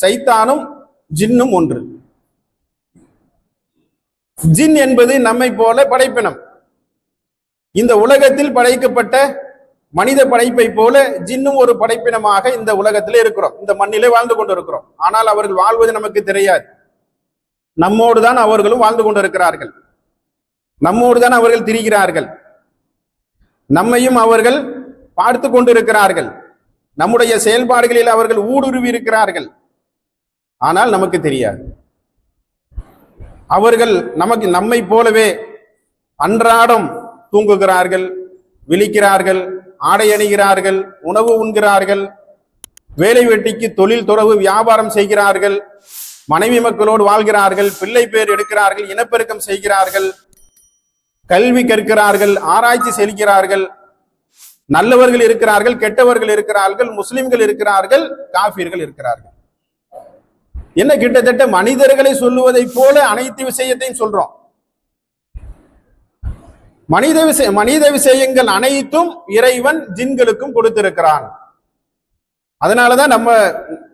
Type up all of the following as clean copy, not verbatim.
சைத்தானும் ஜின்னும் ஒன்று. ஜின் என்பது நம்மை போல படைப்பினம். இந்த உலகத்தில் படைக்கப்பட்ட மனித படைப்பை போல ஜின்னும் ஒரு படைப்பினமாக இந்த உலகத்திலே இருக்கிறோம், இந்த மண்ணிலே வாழ்ந்து கொண்டு இருக்கிறோம். ஆனால் அவர்கள் வாழ்வது நமக்கு தெரியாது. நம்மோடு தான் அவர்களும் வாழ்ந்து கொண்டிருக்கிறார்கள், நம்மோடு தான் அவர்கள் திரிகிறார்கள், நம்மையும் அவர்கள் பார்த்து கொண்டிருக்கிறார்கள், நம்முடைய செயல்பாடுகளில் அவர்கள் ஊடுருவி இருக்கிறார்கள். ஆனால் நமக்கு தெரியாது. அவர்கள் நம்மை போலவே அன்றாடம் தூங்குகிறார்கள், விழிக்கிறார்கள், ஆடை அணிகிறார்கள், உணவு உண்கிறார்கள், வேலை வெட்டிக்கு தொழில் துறவு வியாபாரம் செய்கிறார்கள், மனைவி மக்களோடு வாழ்கிறார்கள், பிள்ளை பேர் எடுக்கிறார்கள், இனப்பெருக்கம் செய்கிறார்கள், கல்வி கற்கிறார்கள், ஆராய்ச்சி செல்கிறார்கள். நல்லவர்கள் இருக்கிறார்கள், கெட்டவர்கள் இருக்கிறார்கள், முஸ்லிம்கள் இருக்கிறார்கள், காஃபிர்கள் இருக்கிறார்கள். என்ன கிட்டத்தட்ட மனிதர்களை சொல்லுவதை போல அனைத்து விஷயத்தையும் சொல்றோம். மனித விஷயங்கள் அனைத்தும் இறைவன் ஜின்களுக்கும் கொடுத்திருக்கிறான். அதனாலதான்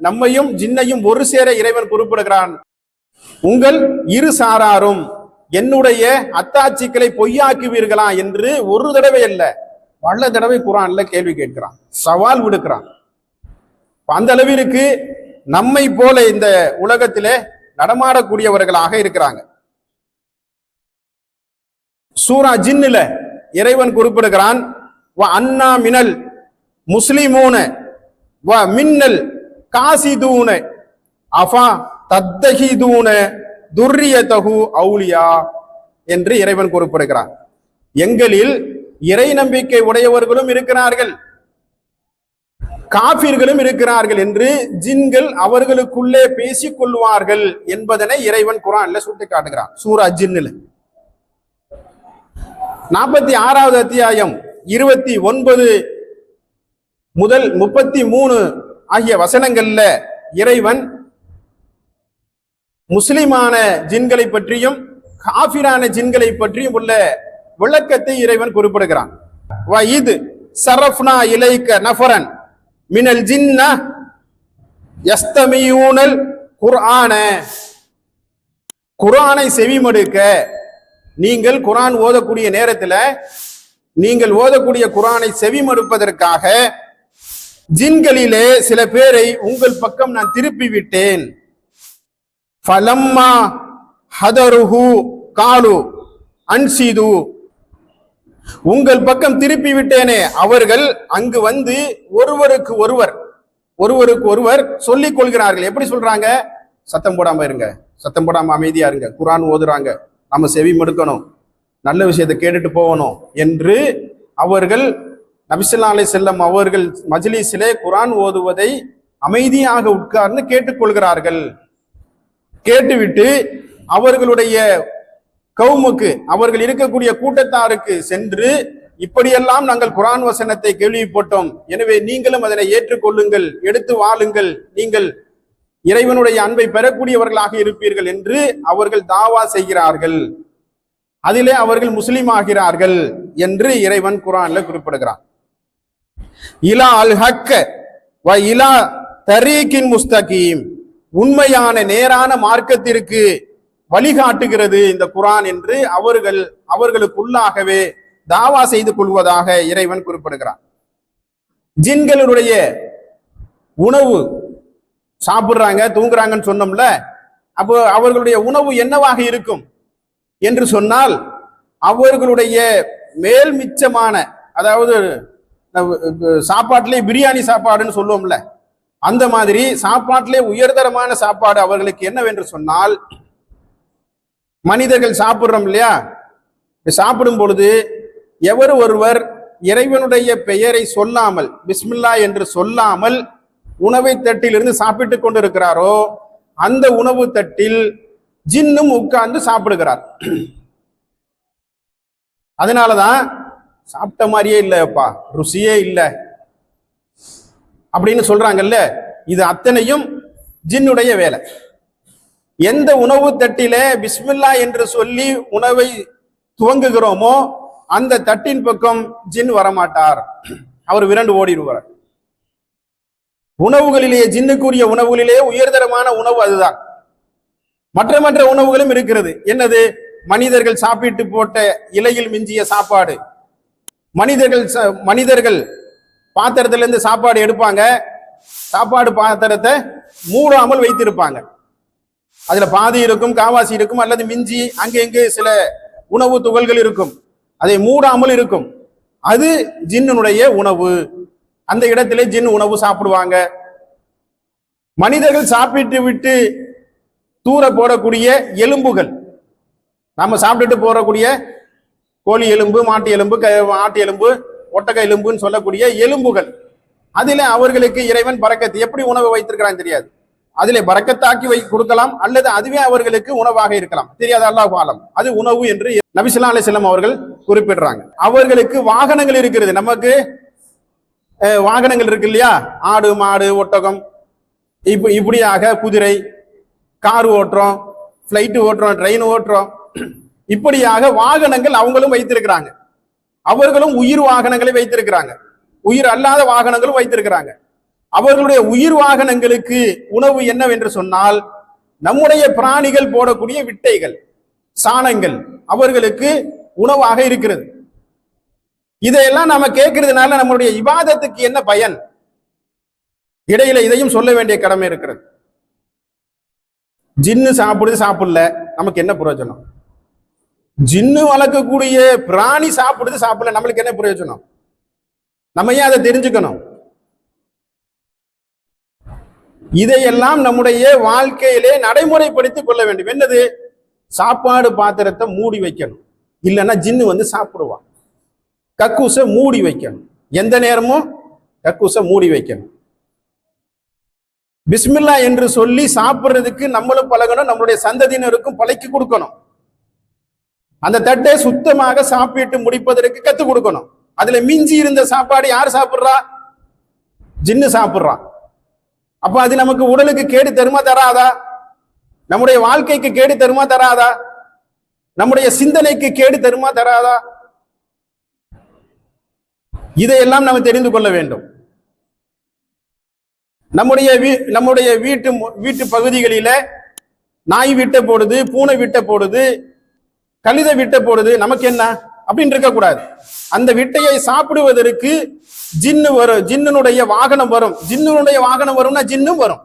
நம்மையும் ஜின்னையும் ஒரு சேர இறைவன் குறிப்பிடுகிறான். உங்கள் இரு சாராரும் என்னுடைய அத்தாட்சிகளை பொய்யாக்குவீர்களா என்று ஒரு தடவை அல்ல, பல தடவை குர்ஆன்ல கேள்வி கேட்கிறான், சவால் விடுக்கிறான். அந்த அளவிற்கு நம்மை போல இந்த உலகத்திலே நடமாடக்கூடியவர்களாக இருக்கிறாங்க. சூரா ஜின்னுல இறைவன் குறிப்பிடுகிறான், வ அன்னா மினல் முஸ்லிமூன வ மின்னல் காசிதூன அஃபா தத்தஹிதூன துர்ரியதஹு அவுலியா என்று இறைவன் குறிப்பிடுகிறான். எங்களில் இறை நம்பிக்கை உடையவர்களும் இருக்கிறார்கள், காஃபிர்களும் இருக்கிறார்கள் என்று ஜின்கள் அவர்களுக்குள்ளே பேசிக் கொள்வார்கள் என்பதனை இறைவன் குர்ஆன்ல சுட்டி காட்டுகிறான். சூரா ஜின்னுல 46வது அத்தியாயம் 29 முதல் 33 ஆகிய வசனங்கள்ல இறைவன் முஸ்லிமான ஜின்களை பற்றியும் காஃபிரான ஜின்களை பற்றியும் உள்ள விளக்கத்தை இறைவன் குறிப்பிடுகிறான். வஇத் சரஃப்னா இலைக நஃபரன் மினல் ஜின்ன யஸ்தமியூனல் குர்ஆன, குர்ஆனை செவிமடுக்க நீங்கள் குர்ஆன் ஓதக்கூடிய நேரத்தில் நீங்கள் ஓதக்கூடிய குர்ஆனை செவிமடுப்பதற்காக ஜின்களிலே சில பேரை உங்கள் பக்கம் நான் திருப்பி விட்டேன். ஃபலம்மா ஹதருஹு காலு அன்சிது, உங்கள் பக்கம் திருப்பி விட்டேனே, அவர்கள் அங்கு வந்து ஒருவருக்கு ஒருவர் சொல்லிக் கொள்கிறார்கள். எப்படி சொல்றாங்க? சத்தம் போடாம இருங்க, சத்தம் போடாம அமைதியா இருங்க, குர்ஆன் ஓதுறாங்க, நம்ம செவி மடுக்கணும், நல்ல விஷயத்தை கேட்டுட்டு போகணும் என்று அவர்கள் நபி ஸல்லல்லாஹு அலைஹி வஸல்லம் அவர்கள் மஜ்லிஸிலே குர்ஆன் ஓதுவதை அமைதியாக உட்கார்ந்து கேட்டுக்கொள்கிறார்கள். கேட்டுவிட்டு அவர்களுடைய கவுமுக்கு, அவர்கள் இருக்கக்கூடிய கூட்டத்தாருக்கு சென்று, இப்படியெல்லாம் நாங்கள் குர்ஆன் வசனத்தை கேள்விப்பட்டோம், எனவே நீங்களும் அதனை ஏற்றுக்கொள்ளுங்கள், எடுத்து வாழுங்கள், நீங்கள் இறைவனுடைய அன்பை பெறக்கூடியவர்களாக இருப்பீர்கள் என்று அவர்கள் தாவா செய்கிறார்கள். அதிலே அவர்கள் முஸ்லிம் ஆகிறார்கள் என்று இறைவன் குர்ஆன்ல குறிப்பிடுகிறான். இலா அல் ஹக்க வ இலா தரீகின் முஸ்தகீம், உண்மையான நேரான மார்க்கத்திற்கு வழிகாட்டுகிறது இந்த குர்ஆன் என்று அவர்களுக்குள்ளாகவே தாவா செய்து கொள்வதாக இறைவன் குறிப்பிடுகிறான். ஜின்களுடைய உணவு சாப்பிடுறாங்க, தூங்குறாங்கன்னு சொன்னோம்ல, அப்போ அவர்களுடைய உணவு என்னவாக இருக்கும் என்று சொன்னால், அவர்களுடைய மேல் மிச்சமான, அதாவது சாப்பாட்டிலே பிரியாணி சாப்பாடுன்னு சொல்லுவோம்ல, அந்த மாதிரி சாப்பாட்டிலே உயர்தரமான சாப்பாடு அவர்களுக்கு என்னவென்று சொன்னால், மனிதர்கள் சாப்பிடுறோம் இல்லையா, சாப்பிடும் பொழுது எவர் ஒருவர் இறைவனுடைய பெயரை சொல்லாமல், பிஸ்மில்லா என்று சொல்லாமல் உணவை தட்டிலிருந்து சாப்பிட்டு கொண்டிருக்கிறாரோ, அந்த உணவு தட்டில் ஜின்னும் உட்கார்ந்து சாப்பிடுகிறார். அதனாலதான் சாப்பிட்ட மாதிரியே இல்லப்பா, ருசியே இல்லை அப்படின்னு சொல்றாங்கல்ல. இது அத்தனையும் ஜின்னுடைய வேலை. எந்த உணவு தட்டிலே பிஸ்மில்லா என்று சொல்லி உணவை துவங்குகிறோமோ அந்த தட்டின் பக்கம் ஜின் வரமாட்டார், அவர் விரண்டு ஓடிடுவார். உணவுகளிலேயே ஜின்னுக்குரிய உணவுகளிலேயே உயர்தரமான உணவு அதுதான். மற்ற மற்ற உணவுகளும் இருக்கிறது. என்னது? மனிதர்கள் சாப்பிட்டு போட்ட இலையில் மிஞ்சிய சாப்பாடு. மனிதர்கள் பாத்திரத்திலிருந்து சாப்பாடு எடுப்பாங்க, சாப்பாடு பாத்திரத்தை மூடாமல் வைத்திருப்பாங்க. அதுல பாதி இருக்கும், காவாசி இருக்கும், அல்லது மிஞ்சி அங்கே சில உணவு துகள்கள் இருக்கும், அதை மூடாமல் இருக்கும். அது ஜின்னுடைய உணவு. அந்த இடத்திலே ஜின் உணவு சாப்பிடுவாங்க. மனிதர்கள் சாப்பிட்டு விட்டு தூர போடக்கூடிய எலும்புகள், நாம சாப்பிட்டுட்டு போறக்கூடிய கோழி எலும்பு, மாட்டு எலும்பு, ஆட்டு எலும்பு, ஒட்டக எலும்புன்னு சொல்லக்கூடிய எலும்புகள், அதிலே அவர்களுக்கு இறைவன் பரக்கத்து எப்படி உணவு வைத்திருக்கிறான் தெரியாது. அதிலே பரக்கத்தாக்கி கொடுக்கலாம், அல்லது அதுவே அவர்களுக்கு உணவாக இருக்கலாம், தெரியாது, அல்லாஹ் ஆலம். அது உணவு என்று நபி ஸல்லல்லாஹு அலைஹி வஸல்லம் அவர்கள் குறிப்பிடுறாங்க. அவர்களுக்கு வாகனங்கள் இருக்கிறது. நமக்கு வாகனங்கள் இருக்கு இல்லையா? ஆடு, மாடு, ஒட்டகம், இப்படியாக குதிரை, கார் ஓட்டுறோம், பிளைட் ஓட்டுறோம், ட்ரெயின் ஓட்டுறோம். இப்படியாக வாகனங்கள் அவங்களும் வைத்திருக்கிறாங்க. அவர்களும் உயிர் வாகனங்களை வைத்திருக்கிறாங்க, உயிர் அல்லாத வாகனங்களும் வைத்திருக்கிறாங்க. அவர்களுடைய உயிர் வாகனங்களுக்கு உணவு என்னவென்று சொன்னால், நம்முடைய பிராணிகள் போடக்கூடிய விட்டைகள், சாணங்கள் அவர்களுக்கு உணவாக இருக்கிறது. இதையெல்லாம் நாம கேட்கறதுனால நம்மளுடைய இபாதத்துக்கு என்ன பயன்? இடையில இதையும் சொல்ல வேண்டிய கடமை இருக்கிறது. ஜின்னு சாப்பிடுது, சாப்பிடல, நமக்கு என்ன பிரயோஜனம்? ஜின்னு வளர்க்கக்கூடிய பிராணி சாப்பிடுது, சாப்பிடல, நம்மளுக்கு என்ன பிரயோஜனம்? நம்ம ஏன் அதை தெரிஞ்சுக்கணும்? இதையெல்லாம் நம்முடைய வாழ்க்கையிலே நடைமுறைப்படுத்திக் கொள்ள வேண்டும். என்னது? சாப்பாடு பாத்திரத்தை மூடி வைக்கணும், இல்லைன்னா ஜின்னு சாப்பிடுவான். கக்கூசை மூடி வைக்கணும், எந்த நேரமும் கக்கூசை மூடி வைக்கணும். பிஸ்மில்லா என்று சொல்லி சாப்பிடுறதுக்கு நம்மளும் பழகணும், நம்மளுடைய சந்ததியினருக்கும் பழக்கி கொடுக்கணும். அந்த தட்டை சுத்தமாக சாப்பிட்டு முடிப்பதற்கு கத்துக் கொடுக்கணும். அதுல மிஞ்சி இருந்த சாப்பாடு யார் சாப்பிடுறா? ஜின்னு சாப்பிடுறான். அப்ப அது நமக்கு உடலுக்கு கேடு தருமா தராதா? நம்முடைய வாழ்க்கைக்கு கேடு தருமா தராதா? நம்முடைய சிந்தனைக்கு கேடு தருமா தராதா? இதையெல்லாம் நம்ம தெரிந்து கொள்ள வேண்டும். நம்முடைய வீட்டு பகுதிகளில நாய் விட்ட போடுது, பூனை விட்ட போடுது, கழுத விட்ட போடுது, நமக்கு என்ன அப்படின்னு இருக்கக்கூடாது. அந்த விட்டையை சாப்பிடுவதற்கு ஜின்னு வரும், ஜின்னுடைய வாகனம் வரும். ஜின்னுடைய வாகனம் வரும்னா ஜின்னும் வரும்.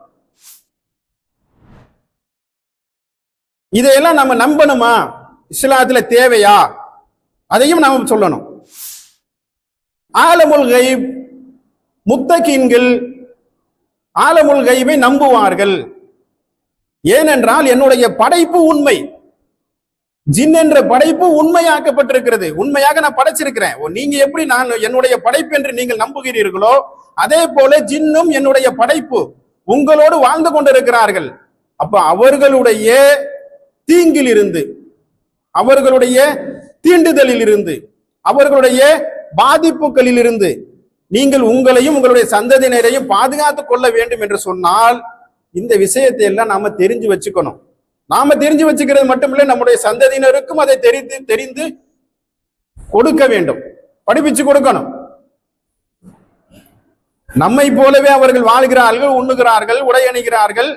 இதையெல்லாம் நம்ம நம்பணுமா? இஸ்லாத்துல தேவையா? அதையும் நாம சொல்லணும். ஆலமுல் கைப், முத்தகீன்கள் ஆலமுல் கைபை நம்புவார்கள். ஏனென்றால் என்னுடைய படைப்பு உண்மை, ஜின் என்ற படைப்பு உண்மையாக்கப்பட்டிருக்கிறது. உண்மையாக நான் படைச்சிருக்கிறேன். நீங்க எப்படி நான் என்னுடைய படைப்பு என்று நீங்கள் நம்புகிறீர்களோ, அதே போல ஜின்னும் என்னுடைய படைப்பு, உங்களோடு வாழ்ந்து கொண்டிருக்கிறார்கள். அப்ப அவர்களுடைய தீங்கில் இருந்து, அவர்களுடைய தீண்டுதலில் இருந்து, அவர்களுடைய பாதிப்புகளில் இருந்து நீங்கள் உங்களையும் உங்களுடைய சந்ததியினரையும் பாதுகாத்துக் கொள்ள வேண்டும் என்று சொன்னால், இந்த விஷயத்தை எல்லாம் நாம தெரிஞ்சு வச்சுக்கணும். நாம தெரிஞ்சு வச்சுக்கிறது மட்டுமில்லை, நம்முடைய சந்ததியினருக்கும் அதை தெரிந்து கொடுக்க வேண்டும், படிப்பிச்சு கொடுக்கணும். நம்மை போலவே அவர்கள் வாழ்கிறார்கள், உண்ணுகிறார்கள், உடை அணிகிறார்கள்,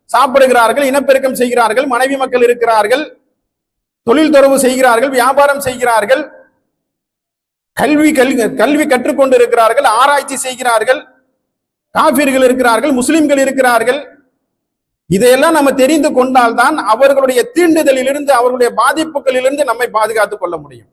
சாப்பிடுகிறார்கள், இனப்பெருக்கம் செய்கிறார்கள், மனைவி மக்கள் இருக்கிறார்கள், தொழில் தொடர்பு செய்கிறார்கள், வியாபாரம் செய்கிறார்கள், கல்வி கற்றுக்கொண்டு இருக்கிறார்கள், ஆராய்ச்சி செய்கிறார்கள், காபிர்கள் இருக்கிறார்கள், முஸ்லிம்கள் இருக்கிறார்கள். இதையெல்லாம் நம்ம தெரிந்து கொண்டால்தான் அவர்களுடைய தீண்டுதலிலிருந்து, அவர்களுடைய பாதிப்புகளிலிருந்து நம்மை பாதுகாத்துக் கொள்ள முடியும்.